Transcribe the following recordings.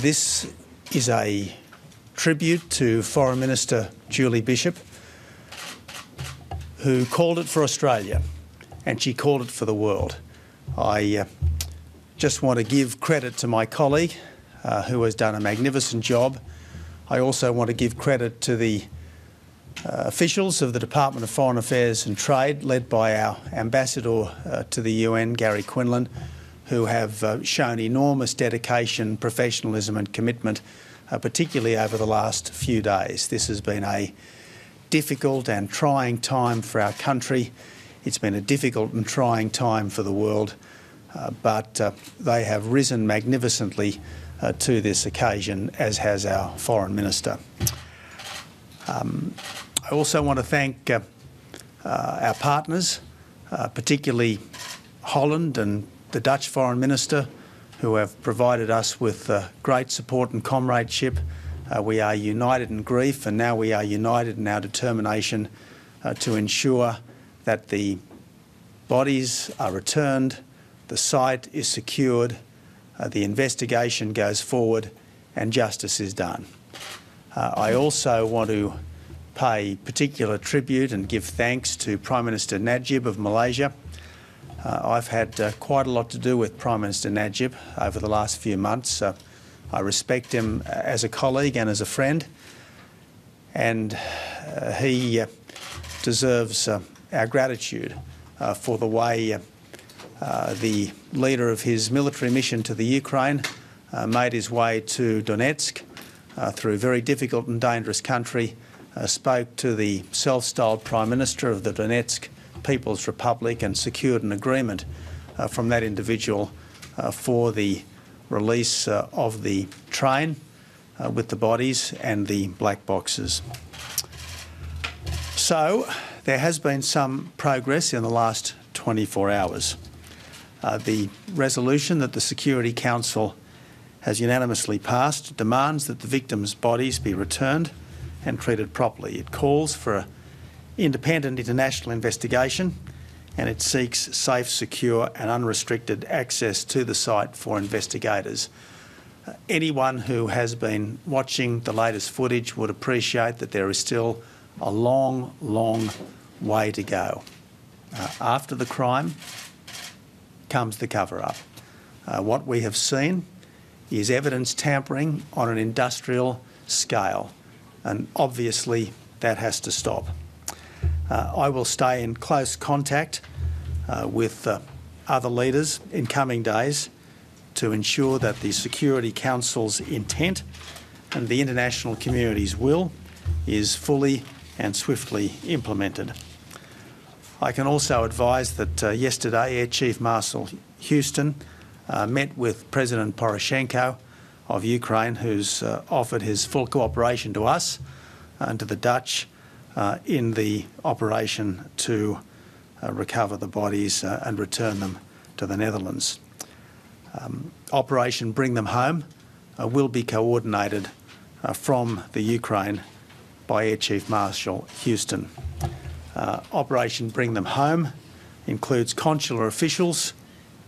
This is a tribute to Foreign Minister Julie Bishop, who called it for Australia, and she called it for the world. I just want to give credit to my colleague, who has done a magnificent job. I also want to give credit to the officials of the Department of Foreign Affairs and Trade, led by our Ambassador to the UN, Gary Quinlan, who have shown enormous dedication, professionalism and commitment, particularly over the last few days. This has been a difficult and trying time for our country. It's been a difficult and trying time for the world, but they have risen magnificently to this occasion, as has our Foreign Minister. I also want to thank our partners, particularly Holland and the Dutch Foreign Minister, who have provided us with great support and comradeship. We are united in grief, and now we are united in our determination to ensure that the bodies are returned, the site is secured, the investigation goes forward and justice is done. I also want to pay particular tribute and give thanks to Prime Minister Najib of Malaysia. I've had quite a lot to do with Prime Minister Najib over the last few months. I respect him as a colleague and as a friend, and he deserves our gratitude for the way the leader of his military mission to the Ukraine made his way to Donetsk through a very difficult and dangerous country, spoke to the self-styled Prime Minister of the Donetsk People's Republic and secured an agreement from that individual for the release of the train with the bodies and the black boxes. So there has been some progress in the last 24 hours. The resolution that the Security Council has unanimously passed demands that the victims' bodies be returned and treated properly. It calls for an independent international investigation, and it seeks safe, secure and unrestricted access to the site for investigators. Anyone who has been watching the latest footage would appreciate that there is still a long, long way to go. After the crime comes the cover-up. What we have seen is evidence tampering on an industrial scale, and obviously that has to stop. I will stay in close contact with other leaders in coming days to ensure that the Security Council's intent and the international community's will is fully and swiftly implemented. I can also advise that yesterday Air Chief Marshal Houston met with President Poroshenko of Ukraine, who's offered his full cooperation to us and to the Dutch in the operation to recover the bodies and return them to the Netherlands. Operation Bring Them Home will be coordinated from the Ukraine by Air Chief Marshal Houston. Operation Bring Them Home includes consular officials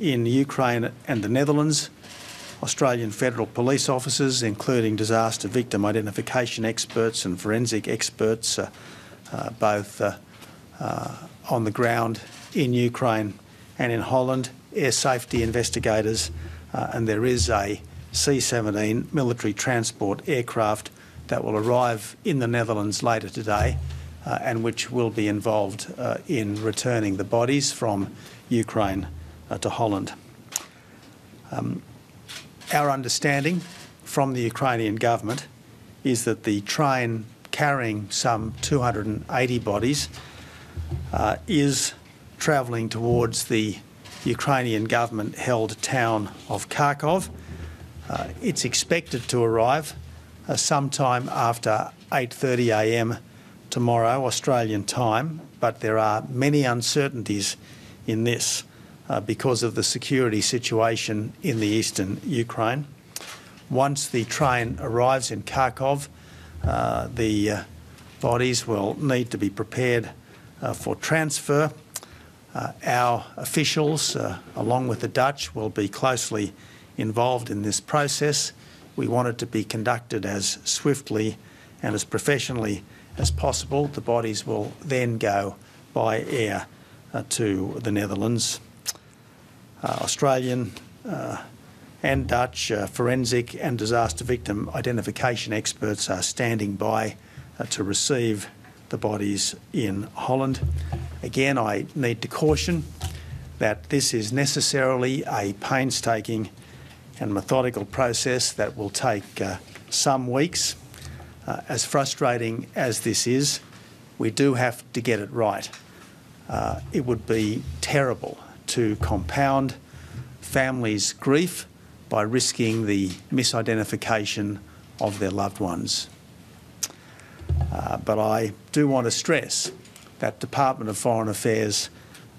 in Ukraine and the Netherlands, Australian federal police officers, including disaster victim identification experts and forensic experts, both on the ground in Ukraine and in Holland, air safety investigators, and there is a C-17 military transport aircraft that will arrive in the Netherlands later today and which will be involved in returning the bodies from Ukraine to Holland. Our understanding from the Ukrainian government is that the train carrying some 280 bodies is travelling towards the Ukrainian government-held town of Kharkov. It's expected to arrive sometime after 8:30 a.m. tomorrow, Australian time, but there are many uncertainties in this because of the security situation in the eastern Ukraine. Once the train arrives in Kharkov, the bodies will need to be prepared for transfer. Our officials, along with the Dutch, will be closely involved in this process we want it to be conducted as swiftly and as professionally as possible. The bodies will then go by air to the Netherlands. Australian and Dutch forensic and disaster victim identification experts are standing by to receive the bodies in Holland. Again, I need to caution that this is necessarily a painstaking and methodical process that will take some weeks. As frustrating as this is, we do have to get it right. It would be terrible to compound families' grief by risking the misidentification of their loved ones. But I do want to stress that Department of Foreign Affairs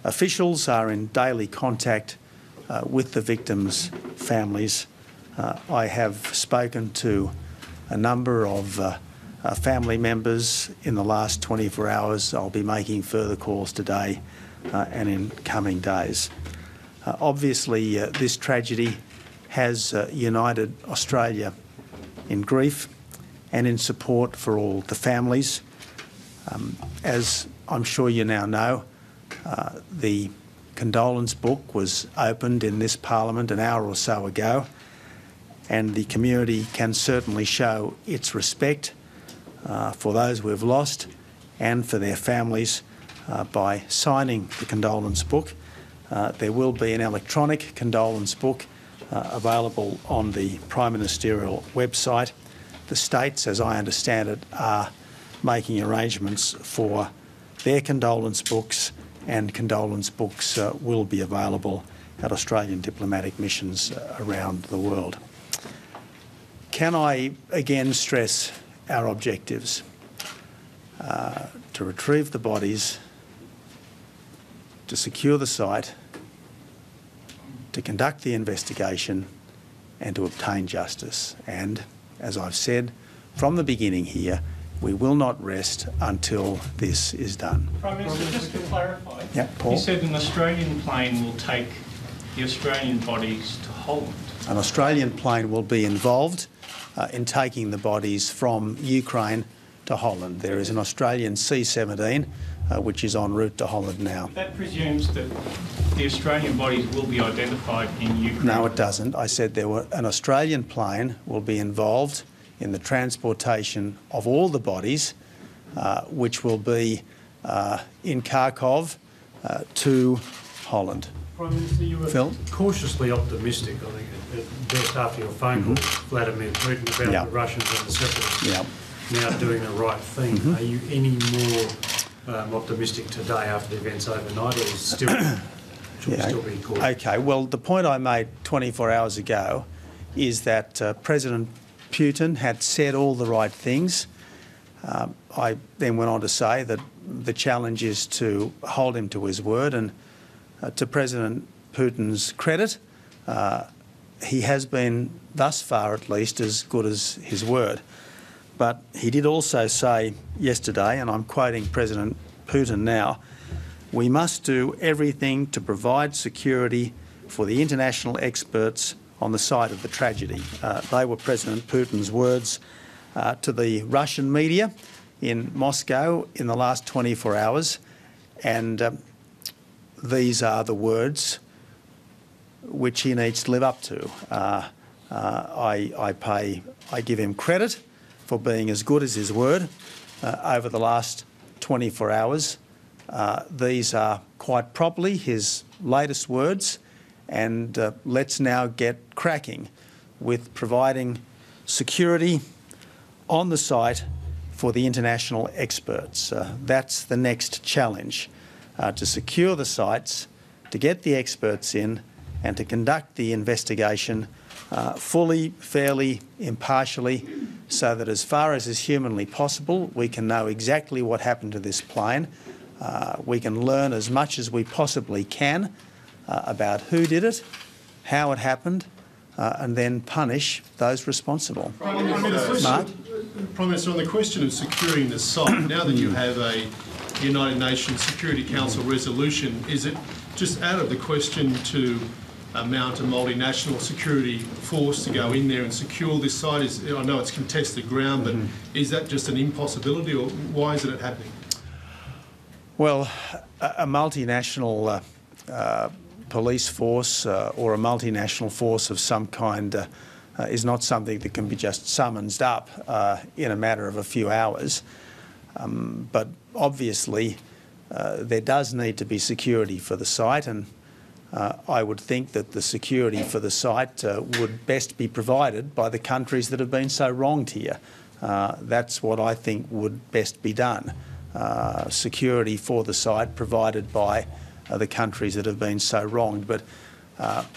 officials are in daily contact with the victims' families. I have spoken to a number of family members in the last 24 hours. I'll be making further calls today and in coming days. Obviously, this tragedy has united Australia in grief and in support for all the families. As I'm sure you now know, the condolence book was opened in this Parliament an hour or so ago, and the community can certainly show its respect for those we've lost and for their families by signing the condolence book. There will be an electronic condolence book available on the Prime Ministerial website. The states, as I understand it, are making arrangements for their condolence books, and condolence books will be available at Australian diplomatic missions around the world. Can I again stress our objectives? To retrieve the bodies, to secure the site, to conduct the investigation, and to obtain justice. And, as I've said from the beginning here, we will not rest until this is done. Prime Minister, just to clarify, yeah, Paul? You said an Australian plane will take the Australian bodies to Holland. An Australian plane will be involved in taking the bodies from Ukraine to Holland. There is an Australian C-17 which is en route to Holland now. That presumes that the Australian bodies will be identified in Ukraine. No, it doesn't. I said an Australian plane will be involved in the transportation of all the bodies, which will be in Kharkov to Holland. Prime Minister, you were Phil? Cautiously optimistic, I think, at just after your phone call to Vladimir Putin about the Russians and the separatists now doing the right thing. Are you any more optimistic today after the events overnight, or is still, should we still be cautious? Okay, well, the point I made 24 hours ago is that President Putin had said all the right things. I then went on to say that the challenge is to hold him to his word, and to President Putin's credit, he has been, thus far at least, as good as his word. But he did also say yesterday, and I'm quoting President Putin now, "We must do everything to provide security for the international experts on the site of the tragedy." They were President Putin's words to the Russian media in Moscow in the last 24 hours, and these are the words which he needs to live up to. I give him credit for being as good as his word over the last 24 hours. These are quite properly his latest words, and let's now get cracking with providing security on the site for the international experts. That's the next challenge, to secure the sites, to get the experts in, and to conduct the investigation fully, fairly, impartially, so that as far as is humanly possible, we can know exactly what happened to this plane. We can learn as much as we possibly can about who did it, how it happened, and then punish those responsible. Mark? Prime Minister, on the question of securing the site, now that you have a United Nations Security Council resolution, is it just out of the question to mount a multinational security force to go in there and secure this site? I know it's contested ground, but is that just an impossibility, or why isn't it happening? Well, a multinational police force or a multinational force of some kind is not something that can be just summoned up in a matter of a few hours. But obviously there does need to be security for the site, and I would think that the security for the site would best be provided by the countries that have been so wronged here. That's what I think would best be done. Security for the site provided by the countries that have been so wronged. But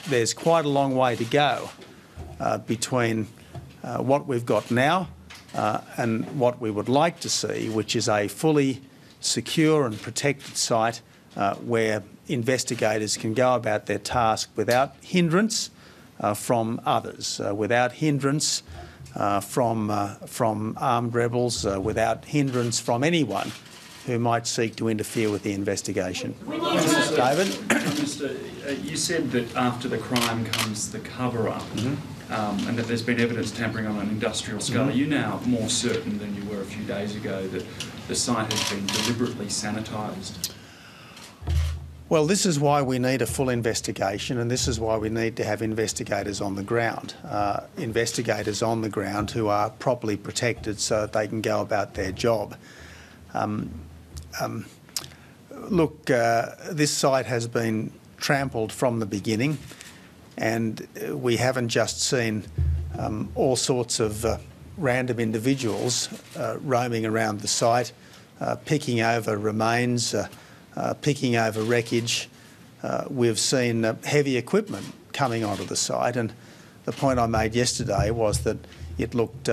there's quite a long way to go between what we've got now and what we would like to see, which is a fully secure and protected site where investigators can go about their task without hindrance from others, without hindrance from armed rebels, without hindrance from anyone who might seek to interfere with the investigation. David? Minister, you said that after the crime comes the cover-up, and that there's been evidence tampering on an industrial scale. Are you now more certain than you were a few days ago that the site has been deliberately sanitised? Well, this is why we need a full investigation, and this is why we need to have investigators on the ground. Investigators on the ground who are properly protected so that they can go about their job. Look, this site has been trampled from the beginning, and we haven't just seen all sorts of random individuals roaming around the site, picking over remains, picking over wreckage. We've seen heavy equipment coming onto the site, and the point I made yesterday was that it looked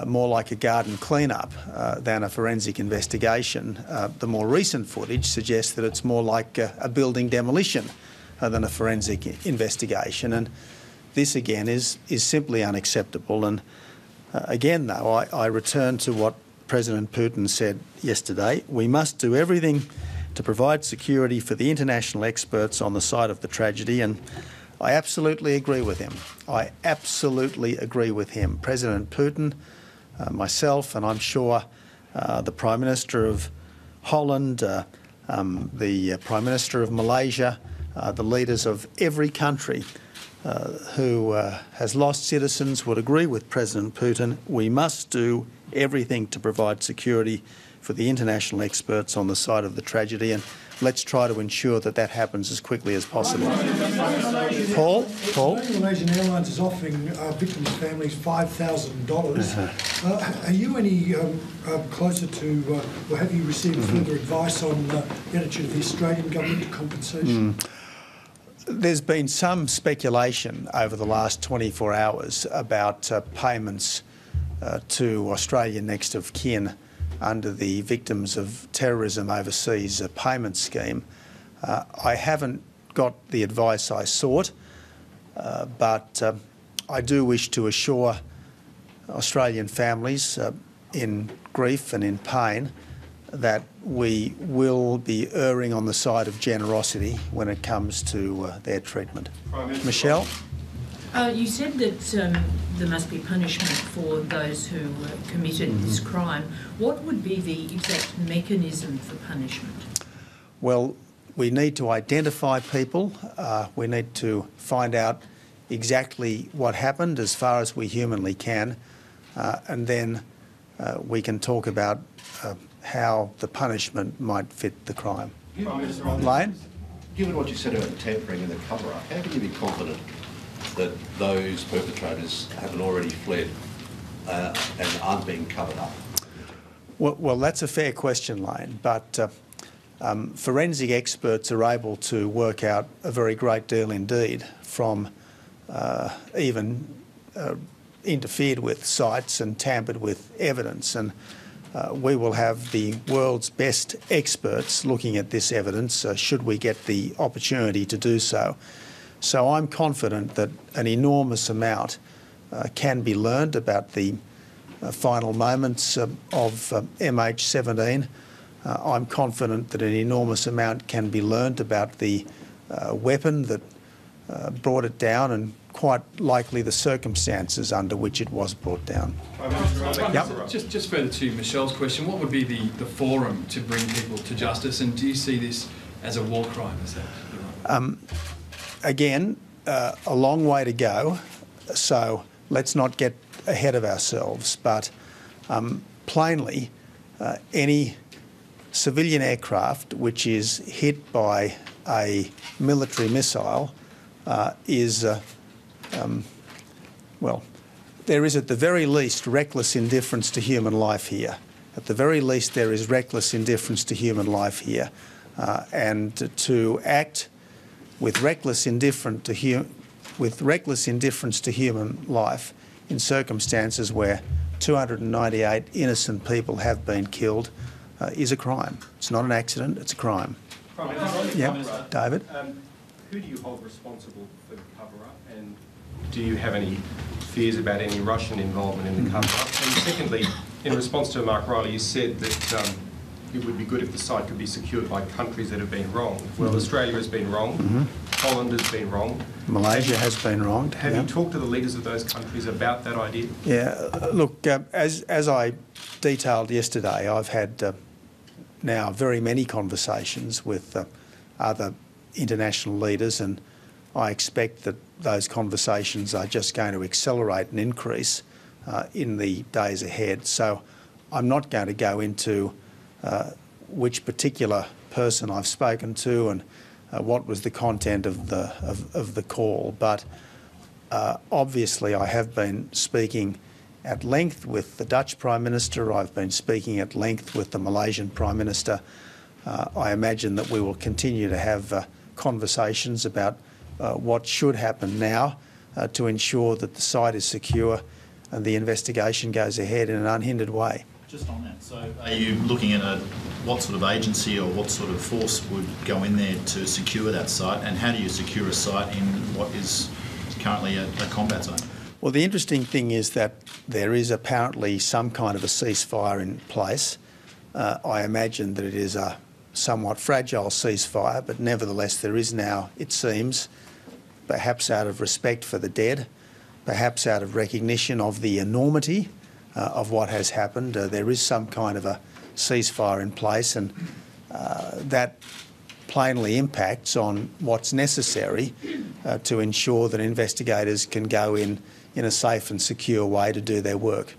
more like a garden clean-up than a forensic investigation. The more recent footage suggests that it's more like a building demolition than a forensic investigation, and this again is simply unacceptable. And again, though, I return to what President Putin said yesterday: we must do everything to provide security for the international experts on the site of the tragedy, and I absolutely agree with him. I absolutely agree with him. President Putin, myself, and I'm sure the Prime Minister of Holland, the Prime Minister of Malaysia, the leaders of every country who has lost citizens would agree with President Putin. We must do everything to provide security for the international experts on the site of the tragedy, and let's try to ensure that that happens as quickly as possible. Paul? Malaysian Airlines is offering victims' families $5,000. Are you any closer to, or have you received further advice on the attitude of the Australian government to compensation? There's been some speculation over the last 24 hours about payments to Australian next of kin under the Victims of Terrorism Overseas payment scheme. I haven't got the advice I sought, but I do wish to assure Australian families in grief and in pain that we will be erring on the side of generosity when it comes to their treatment. Michelle? You said that there must be punishment for those who committed this crime. What would be the exact mechanism for punishment? Well, we need to identify people. We need to find out exactly what happened as far as we humanly can, and then we can talk about how the punishment might fit the crime. Lane? Given what you said about the tampering and the cover-up, how can you be confident that those perpetrators haven't already fled and aren't being covered up? Well, that's a fair question, Lane, but forensic experts are able to work out a very great deal indeed from even interfered with sites and tampered with evidence, and we will have the world's best experts looking at this evidence should we get the opportunity to do so. So I'm confident that an enormous amount can be learned about the final moments of MH17. I'm confident that an enormous amount can be learned about the weapon that brought it down and quite likely the circumstances under which it was brought down. Yep. Just further to Michelle's question, what would be the forum to bring people to justice, and do you see this as a war crime? Is that Again, a long way to go, so let's not get ahead of ourselves, but plainly any civilian aircraft which is hit by a military missile is, well, there is at the very least reckless indifference to human life here. At the very least there is reckless indifference to human life here. And to act with reckless indifference to human life in circumstances where 298 innocent people have been killed is a crime. It's not an accident, it's a crime. Yep, David. Who do you hold responsible for the cover-up, and do you have any fears about any Russian involvement in the cover-up? And secondly, in response to Mark Riley, you said that it would be good if the site could be secured by countries that have been wronged. Well, Australia has been wronged, Holland has been wronged. Malaysia has been wronged. Have you talked to the leaders of those countries about that idea? Yeah, look, as I detailed yesterday, I've had now very many conversations with other international leaders, and I expect that those conversations are just going to accelerate and increase in the days ahead. So I'm not going to go into which particular person I've spoken to and what was the content of the call, but obviously I have been speaking at length with the Dutch Prime Minister. I've been speaking at length with the Malaysian Prime Minister. I imagine that we will continue to have conversations about what should happen now to ensure that the site is secure and the investigation goes ahead in an unhindered way. Just on that, so are you looking at what sort of agency or what sort of force would go in there to secure that site, and how do you secure a site in what is currently a combat zone? Well, the interesting thing is that there is apparently some kind of a ceasefire in place. I imagine that it is a somewhat fragile ceasefire, but nevertheless there is now, it seems, perhaps out of respect for the dead, perhaps out of recognition of the enormity of what has happened, there is some kind of a ceasefire in place, and that plainly impacts on what's necessary to ensure that investigators can go in a safe and secure way to do their work.